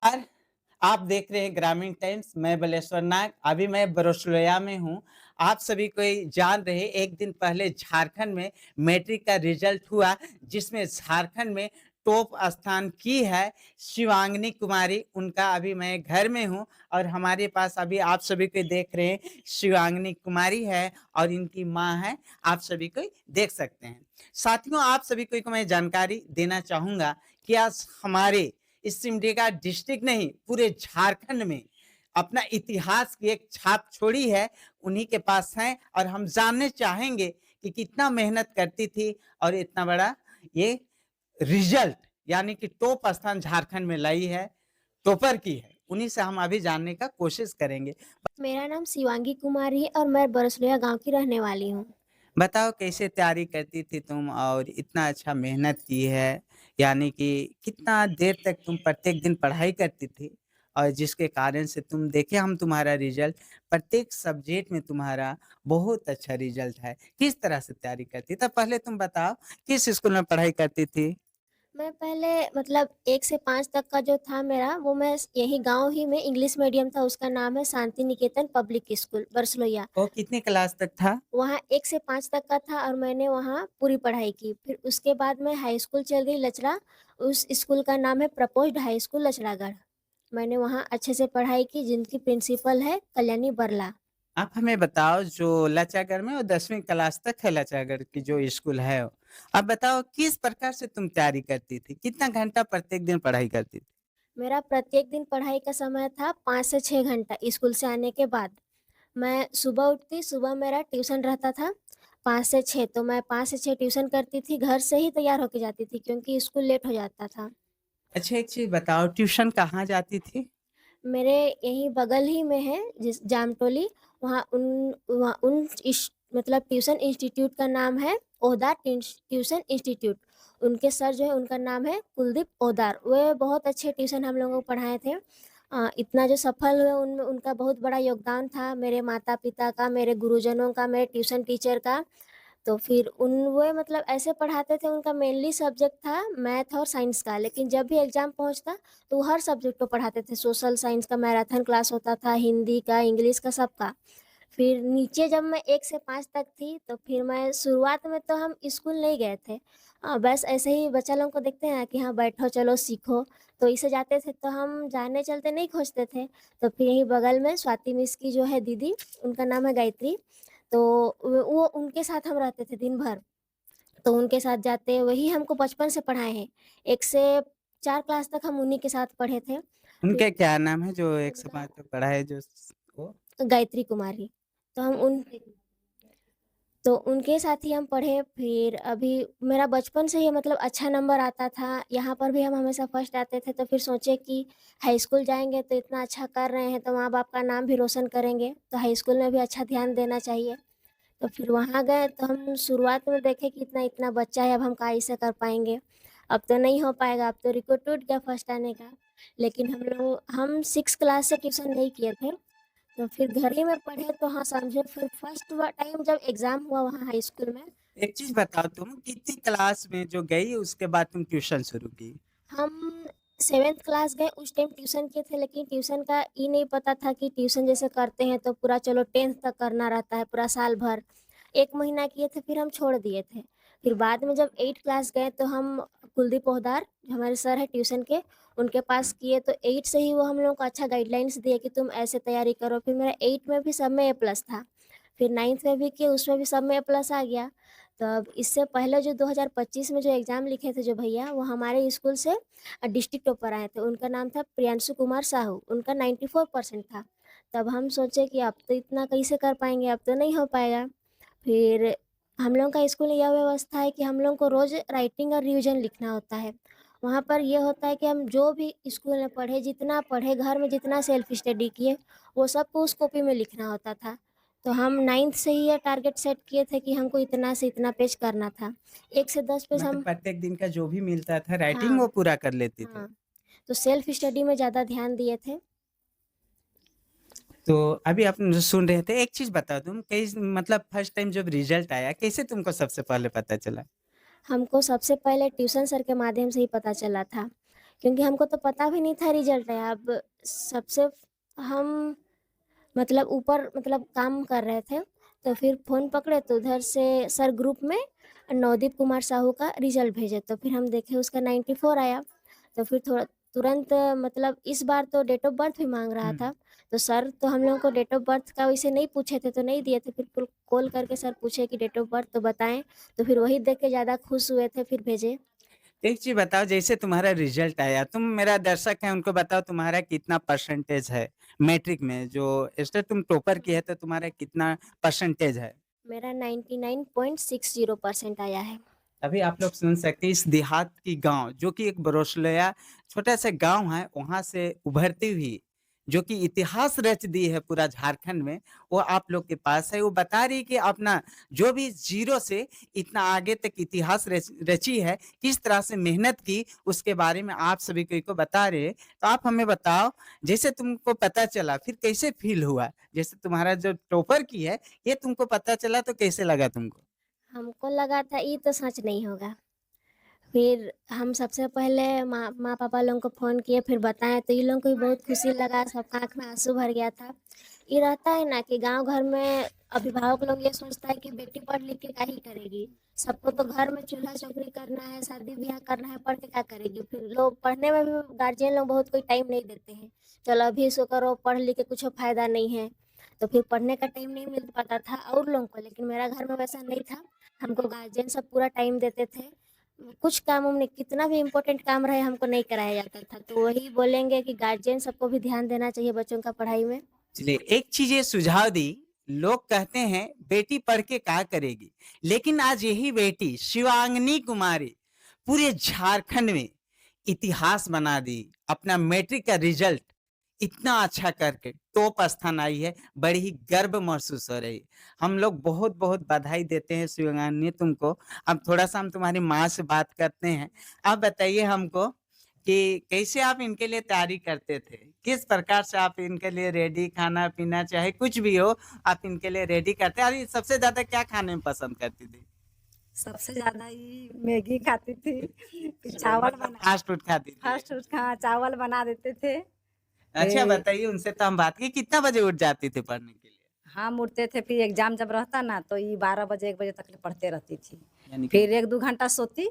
और आप देख रहे हैं ग्रामीण टाइम्स, मैं बलेश्वर नाग, अभी मैं बरोसलोया में हूँ। आप सभी कोई जान रहे एक दिन पहले झारखंड में मैट्रिक का रिज़ल्ट हुआ, जिसमें झारखंड में टॉप स्थान की है शिवांगिनी कुमारी, उनका अभी मैं घर में हूँ और हमारे पास अभी आप सभी को देख रहे हैं शिवांगिनी कुमारी है और इनकी माँ है, आप सभी को देख सकते हैं। साथियों, आप सभी को मैं जानकारी देना चाहूँगा कि आज हमारे इस सिमडेगा डिस्ट्रिक्ट नहीं, पूरे झारखंड में अपना इतिहास की एक छाप छोड़ी है, उन्हीं के पास है और हम जानने चाहेंगे कि कितना मेहनत करती थी और इतना बड़ा ये रिजल्ट यानी कि टॉप स्थान झारखंड में लाई है, टॉपर की है। उन्हीं से हम अभी जानने का कोशिश करेंगे। मेरा नाम शिवांगी कुमारी है और मैं बरसलिया गांव की रहने वाली हूँ। बताओ कैसे तैयारी करती थी तुम और इतना अच्छा मेहनत की है, यानी कि कितना देर तक तुम प्रत्येक दिन पढ़ाई करती थी और जिसके कारण से तुम देखे हम तुम्हारा रिजल्ट प्रत्येक सब्जेक्ट में तुम्हारा बहुत अच्छा रिजल्ट है। किस तरह से तैयारी करती? तब पहले तुम बताओ किस स्कूल में पढ़ाई करती थी? मैं पहले मतलब 1 से 5 तक का जो था मेरा वो मैं यही गांव ही में इंग्लिश मीडियम था, उसका नाम है शांति निकेतन पब्लिक स्कूल बरसलोया। और कितने क्लास तक था? वहाँ 1 से 5 तक का था और मैंने वहाँ पूरी पढ़ाई की। फिर उसके बाद मैं हाई स्कूल चल गई लचड़ा, उस स्कूल का नाम है प्रपोज्ड हाई स्कूल लचड़ागढ़। मैंने वहाँ अच्छे से पढ़ाई की, जिनकी प्रिंसिपल है कल्याणी बरला। आप हमें बताओ जो लचागढ़ में वो 10वीं क्लास तक है लचागढ़ की जो स्कूल है। अब बताओ किस प्रकार से तुम तैयारी करती थी? कितना घंटा प्रत्येक दिन पढ़ाई करती थी? मेरा प्रत्येक दिन पढ़ाई का समय था 5 से 6 घंटा स्कूल से आने के बाद। मैं सुबह उठती, सुबह मेरा ट्यूशन रहता था 5 से 6, तो मैं 5 से 6 ट्यूशन करती थी, घर से ही तैयार होके जाती थी क्योंकि स्कूल लेट हो जाता था। अच्छा एक चीज़ बताओ ट्यूशन कहाँ जाती थी? मेरे यहीं बगल ही में है जिस जामटोली, वहाँ उन इस मतलब ट्यूशन इंस्टीट्यूट का नाम है ओदार ट्यूशन इंस्टीट्यूट। उनके सर जो है उनका नाम है कुलदीप ओदार। वे बहुत अच्छे ट्यूशन हम लोगों को पढ़ाए थे। इतना जो सफल हुए उनमें उनका बहुत बड़ा योगदान था, मेरे माता-पिता का, मेरे गुरुजनों का, मेरे ट्यूशन टीचर का। तो फिर उन वो मतलब ऐसे पढ़ाते थे, उनका मेनली सब्जेक्ट था मैथ और साइंस का, लेकिन जब भी एग्ज़ाम पहुँचता तो वो हर सब्जेक्ट को पढ़ाते थे। सोशल साइंस का मैराथन क्लास होता था, हिंदी का, इंग्लिश का, सबका। फिर नीचे जब मैं 1 से 5 तक थी, तो फिर मैं शुरुआत में तो हम स्कूल नहीं गए थे। बस ऐसे ही बच्चा लोगों को देखते हैं कि हाँ, बैठो चलो सीखो, तो इसे जाते थे तो हम जाने चलते नहीं खोजते थे। तो फिर यहीं बगल में स्वाति मिस की जो है दीदी, उनका नाम है गायत्री, तो वो उनके साथ हम रहते थे दिन भर। तो उनके साथ जाते वही हमको बचपन से पढ़ाए हैं। 1 से 4 क्लास तक हम उन्हीं के साथ पढ़े थे। फिर उनके क्या नाम है जो 1 से उनका 5 तक पढ़ा है जो वो? गायत्री कुमारी। तो हम उन तो उनके साथ ही हम पढ़े। फिर अभी मेरा बचपन से ही मतलब अच्छा नंबर आता था, यहाँ पर भी हम हमेशा फर्स्ट आते थे, तो फिर सोचे कि हाई स्कूल जाएँगे तो इतना अच्छा कर रहे हैं तो माँ-बाप का नाम भी रोशन करेंगे, तो हाई स्कूल में भी अच्छा ध्यान देना चाहिए। तो फिर वहाँ गए तो हम शुरुआत में देखे कि इतना-इतना बच्चा है, अब हम काहे से कर पाएँगे? अब तो नहीं हो पाएगा, अब तो रिकॉर्ड टूट गया फर्स्ट आने का। लेकिन हम 6 क्लास से ट्यूशन नहीं किए थे, तो फिर घर ही में पढ़े तो हाँ, समझो फिर फर्स्ट टाइम जब एग्ज़ाम हुआ वहाँ हाई स्कूल में, एक चीज़ बताओ तुम कितनी क्लास में जो गई उसके बाद तुम ट्यूशन शुरू की? हम 7th क्लास गए, उस टाइम ट्यूशन किए थे, लेकिन ट्यूशन का ये नहीं पता था कि ट्यूशन जैसे करते हैं तो पूरा चलो 10th तक करना रहता है, पूरा साल भर। 1 महीना किए थे फिर हम छोड़ दिए थे। फिर बाद में जब 8th क्लास गए तो हम कुलदीप पोद्दार जो हमारे सर हैं ट्यूशन के, उनके पास किए तो 8 से ही वो हम लोगों को अच्छा गाइडलाइंस दिए कि तुम ऐसे तैयारी करो। फिर मेरा 8 में भी सब में ए प्लस था। फिर 9th में भी किए, उसमें भी सब में ए प्लस आ गया। तो अब इससे पहले जो 2025 में जो एग्ज़ाम लिखे थे जो भैया, वो हमारे स्कूल से डिस्ट्रिक्ट टॉपर आए थे। उनका नाम था प्रियांशु कुमार साहू, उनका 94% था। तब हम सोचे कि अब तो इतना कैसे कर पाएँगे, अब तो नहीं हो पाएगा। फिर हम लोगों का स्कूल में यह व्यवस्था है कि हम लोगों को रोज़ राइटिंग और रिवीजन लिखना होता है। वहाँ पर ये होता है कि हम जो भी स्कूल में पढ़े, जितना पढ़े, घर में जितना सेल्फ स्टडी किए, वो सबको उस कॉपी में लिखना होता था। तो हम 9th से ही ये टारगेट सेट किए थे कि हमको इतना से इतना पेज करना था। 1 से 10 पेज मतलब हम प्रत्येक दिन का जो भी मिलता था राइटिंग हाँ, वो पूरा कर लेते थे। हाँ। तो सेल्फ स्टडी में ज़्यादा ध्यान दिए थे। तो अभी आप जो सुन रहे थे, एक चीज़ बताओ तुम कैस मतलब फर्स्ट टाइम जब रिज़ल्ट आया, कैसे तुमको सबसे पहले पता चला? हमको सबसे पहले ट्यूशन सर के माध्यम से ही पता चला था, क्योंकि हमको तो पता भी नहीं था रिजल्ट है। अब सबसे हम मतलब ऊपर मतलब काम कर रहे थे, तो फिर फ़ोन पकड़े तो उधर से सर ग्रुप में नवदीप कुमार साहू का रिजल्ट भेजे, तो फिर हम देखे उसका 94 आया। तो फिर थोड़ा तुरंत मतलब इस बार तो डेट ऑफ बर्थ भी माँग रहा था, तो सर तो हम लोगों को डेट ऑफ बर्थ का वैसे नहीं पूछे थे तो नहीं दिए थे, फिर कॉल करके सर पूछे कि डेट ऑफ बर्थ तो बताएँ, तो फिर वही देख के ज़्यादा खुश हुए थे, फिर भेजे। एक चीज़ बताओ, जैसे तुम्हारा रिजल्ट आया, तुम मेरा दर्शक है उनको बताओ तुम्हारा कितना परसेंटेज है मैट्रिक में? जो इससे तुम टॉपर की है तो तुम्हारा कितना परसेंटेज है? मेरा 99.60% आया है। अभी आप लोग सुन सकते हैं इस देहात की गाँव जो कि एक बरोशलया छोटा-सा गाँव है, वहाँ से उभरती हुई जो कि इतिहास रच दी है पूरा झारखंड में, वो आप लोग के पास है। वो बता रही है कि अपना जो भी ज़ीरो से इतना आगे तक इतिहास रची है, किस तरह से मेहनत की, उसके बारे में आप सभी को बता रहे हैं। तो आप हमें बताओ, जैसे तुमको पता चला, फिर कैसे फ़ील हुआ? जैसे तुम्हारा जो टॉपर की है, ये तुमको पता चला तो कैसे लगा तुमको? हमको लगा था ये तो सच नहीं होगा। फिर हम सबसे पहले माँ-पापा लोगों को फ़ोन किए, फिर बताएँ तो इन लोगों को भी बहुत खुशी लगा, सबका आँख में आँसू भर गया था। ये रहता है ना कि गाँव घर में अभिभावक लोग ये सोचता है कि बेटी पढ़ लिख के क्या ही करेगी? सबको तो घर में चूल्हा-चौकरी करना है, शादी-ब्याह करना है, पढ़ के क्या करेगी? फिर लोग पढ़ने में भी गार्जियन लोग बहुत कोई टाइम नहीं देते हैं। चलो अभी इसको करो, पढ़ लिख के कुछ फ़ायदा नहीं है। तो फिर पढ़ने का टाइम नहीं मिल पाता था और लोगों को, लेकिन मेरा घर में वैसा नहीं था। हमको गार्जियन सब पूरा टाइम देते थे। कुछ काम हमने कितना भी इम्पोर्टेंट काम रहे हमको नहीं कराया जाता था, तो वही बोलेंगे कि गार्जियन सबको भी ध्यान देना चाहिए बच्चों का पढ़ाई में। चलिए, एक चीज़ ये सुझाव दी, लोग कहते हैं बेटी पढ़ के क्या करेगी? लेकिन आज यही बेटी शिवांगनी कुमारी पूरे झारखंड में इतिहास बना दी। अपना मैट्रिक का रिज़ल्ट इतना अच्छा करके टॉप स्थान आई है, बड़ी ही गर्व महसूस हो रही है। हम लोग बहुत-बहुत बधाई देते हैं शिवांगी तुमको। अब थोड़ा-सा हम तुम्हारी माँ से बात करते हैं। आप बताइए हमको कि कैसे आप इनके लिए तैयारी करते थे? किस प्रकार से आप इनके लिए रेडी खाना-पीना चाहे कुछ भी हो, आप इनके लिए रेडी करते हैं? और ये सबसे ज़्यादा क्या खाने में पसंद करती थी? सबसे ज़्यादा ये मैगी खाती थी, फिर चलो चावल मतलब बना फास्ट फूड खाती थी। फर्स्ट हाँ, चावल बना देते थे। अच्छा फिर बताइए उनसे तो हम बात की कितना बजे उठ जाती थी पढ़ने के लिए? हम उठते थे, फिर एग्ज़ाम जब रहता ना तो ये 12 बजे 1 बजे तक पढ़ते रहती थी। यानी कि फिर 1-2 घंटा सोती,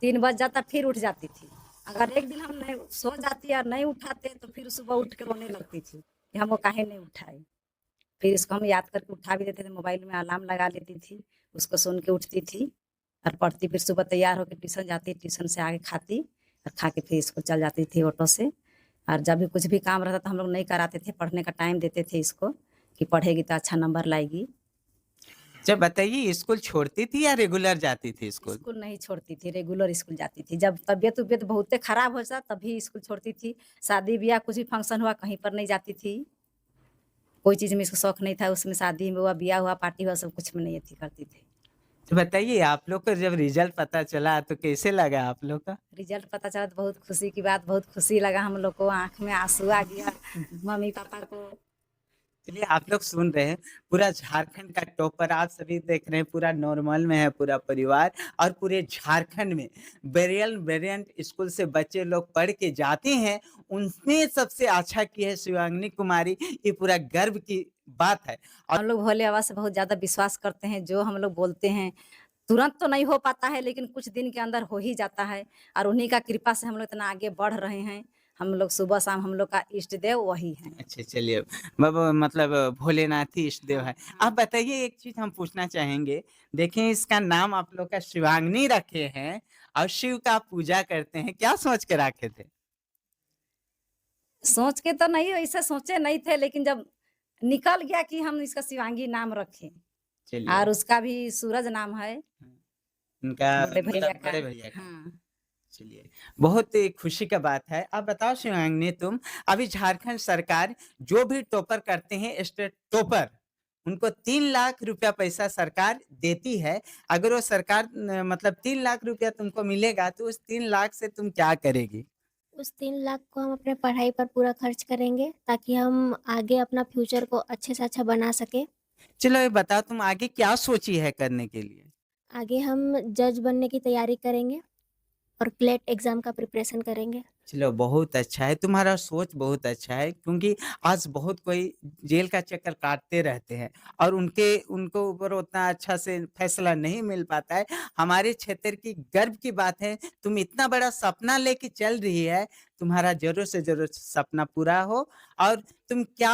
3 बज जाता फिर उठ जाती थी। अगर एक दिन हम नहीं सो जाती और नहीं उठाते तो फिर सुबह उठ के रोने लगती थी कि हमको काहे नहीं उठाए। फिर इसको हम याद करके उठा भी देते थे, मोबाइल में अलार्म लगा लेती थी, उसको सुन के उठती थी और पढ़ती। फिर सुबह तैयार होके ट्यूशन जाती, ट्यूशन से आके खाती और खा के फिर स्कूल चल जाती थी ऑटो से। और जब भी कुछ भी काम रहता तो हम लोग नहीं कराते थे, पढ़ने का टाइम देते थे इसको कि पढ़ेगी तो अच्छा नंबर लाएगी। जब बताइए स्कूल छोड़ती थी या रेगुलर जाती थी स्कूल? स्कूल नहीं छोड़ती थी, रेगुलर स्कूल जाती थी। जब तबीयत-उबियत बहुते खराब हो जाता तभी स्कूल छोड़ती थी। शादी-ब्याह कुछ भी फंक्शन हुआ कहीं पर नहीं जाती थी। कोई चीज़ में इसको शौक नहीं था, उसमें शादी हुआ, ब्याह हुआ, पार्टी हुआ, सब कुछ में नहीं अथी करती थी। तो बताइए आप लोग को जब रिज़ल्ट पता चला तो कैसे लगा आप लोग का? रिजल्ट पता चला तो बहुत खुशी की बात, बहुत खुशी लगा हम लोग को, आँख में आँसू आ गया मम्मी-पापा को। चलिए आप लोग सुन रहे हैं, पूरा झारखंड का टॉपर आप सभी देख रहे हैं, पूरा नॉर्मल में है पूरा परिवार और पूरे झारखंड में वेरिएंट स्कूल से बच्चे लोग पढ़ के जाते हैं, उनमें सबसे अच्छा की है शिवांगी कुमारी, ये पूरा गर्व की बात है। और हम लोग भोले बाबा से बहुत ज़्यादा विश्वास करते हैं, जो हम लोग बोलते हैं तुरंत तो नहीं हो पाता है, लेकिन कुछ दिन के अंदर हो ही जाता है और उन्हीं का कृपा से हम लोग इतना आगे बढ़ रहे हैं। हम लोग सुबह-शाम हम लोग का इष्ट देव वही हैं। अच्छा चलिए, मतलब भोलेनाथ ही इष्ट देव हाँ, है। आप हाँ। बताइए एक चीज़ हम पूछना चाहेंगे, देखिए इसका नाम आप लोग का शिवांगी रखे हैं और शिव का पूजा करते हैं, क्या सोच के रखे थे? सोच के तो नहीं ऐसे सोचे नहीं थे, लेकिन जब निकल गया कि हम इसका शिवांगी नाम रखें चलिए। और उसका भी सूरज नाम है, उनका बड़े भैया मतलब का। बड़े भैया का। हाँ। चलिए, बहुत ही खुशी का बात है। अब बताओ शिवांगी तुम, अभी झारखंड सरकार जो भी टॉपर करते हैं स्टेट टॉपर, उनको 3 लाख रुपया पैसा सरकार देती है। अगर वो सरकार मतलब 3 लाख रुपया तुमको मिलेगा तो उस 3 लाख से तुम क्या करेगी? उस 3 लाख को हम अपने पढ़ाई पर पूरा खर्च करेंगे, ताकि हम आगे अपना फ्यूचर को अच्छे से अच्छा बना सकें। चलो ये बताओ तुम आगे क्या सोची है करने के लिए? आगे हम जज बनने की तैयारी करेंगे और क्लेट एग्ज़ाम का प्रिपरेशन करेंगे। चलो बहुत अच्छा है, तुम्हारा सोच बहुत अच्छा है क्योंकि आज बहुत कोई जेल का चक्कर काटते रहते हैं और उनको ऊपर उतना अच्छा से फैसला नहीं मिल पाता है। हमारे क्षेत्र की गर्व की बात है, तुम इतना बड़ा सपना लेके चल रही है, तुम्हारा ज़रूर से ज़रूर सपना पूरा हो। और तुम क्या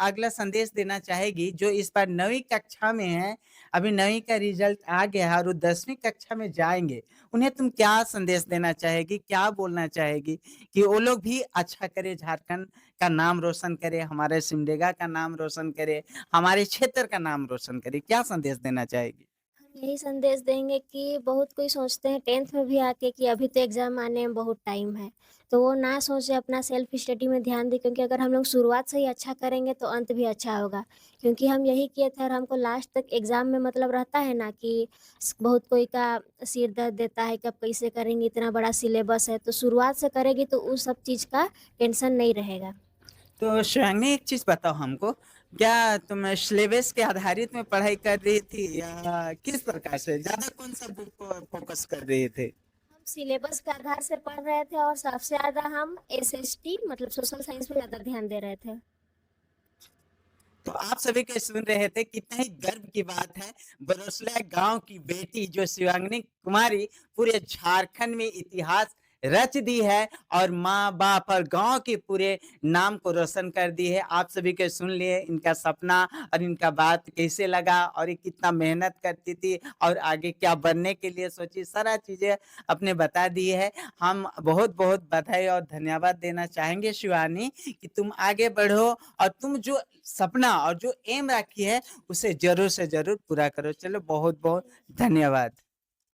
अगला संदेश देना चाहेगी जो इस बार 9वीं कक्षा में हैं, अभी 9वीं का रिज़ल्ट आ गया है और वो 10वीं कक्षा में जाएँगे, उन्हें तुम क्या संदेश देना चाहेगी? क्या बोलना चाहेगी? कि वो लोग भी अच्छा करे, झारखंड का नाम रोशन करे, हमारे सिमडेगा का नाम रोशन करे, हमारे क्षेत्र का नाम रोशन करे, क्या संदेश देना चाहेगी? हम यही संदेश देंगे कि बहुत कोई सोचते हैं 10th में भी आके कि अभी तो एग्ज़ाम आने में बहुत टाइम है, तो वो ना सोचें, अपना सेल्फ स्टडी में ध्यान दें, क्योंकि अगर हम लोग शुरुआत से ही अच्छा करेंगे तो अंत भी अच्छा होगा। क्योंकि हम यही किए थे और हमको लास्ट तक एग्ज़ाम में मतलब रहता है ना कि बहुत कोई का सिर दर्द देता है कि अब कैसे करेंगे, इतना बड़ा सिलेबस है, तो शुरुआत से करेगी तो उस सब चीज़ का टेंशन नहीं रहेगा। तो शिवांगी एक चीज़ बताओ हमको, क्या तुम सिलेबस के आधारित में पढ़ाई कर रही थी या किस प्रकार से? ज़्यादा कौन-सा बुक को फ़ोकस कर रहे थे? हम सिलेबस के आधार से पढ़ रहे थे और सबसे ज़्यादा हम एसएसटी मतलब सोशल साइंस पे ज़्यादा ध्यान दे रहे थे। तो आप सभी को सुन रहे थे, कितना ही गर्व की बात है, बरोसला गांव की बेटी जो शिवांगिनी कुमारी पूरे झारखंड में इतिहास रच दी है और माँ बाप और गांव के पूरे नाम को रोशन कर दी है। आप सभी के सुन लिए इनका सपना और इनका बात कैसे लगा और ये कितना मेहनत करती थी और आगे क्या बनने के लिए सोची, सारा चीजें अपने बता दी है। हम बहुत बहुत बधाई और धन्यवाद देना चाहेंगे शिवानी कि तुम आगे बढ़ो और तुम जो सपना और जो एम रखी है उसे ज़रूर से ज़रूर पूरा करो। चलो बहुत-बहुत धन्यवाद।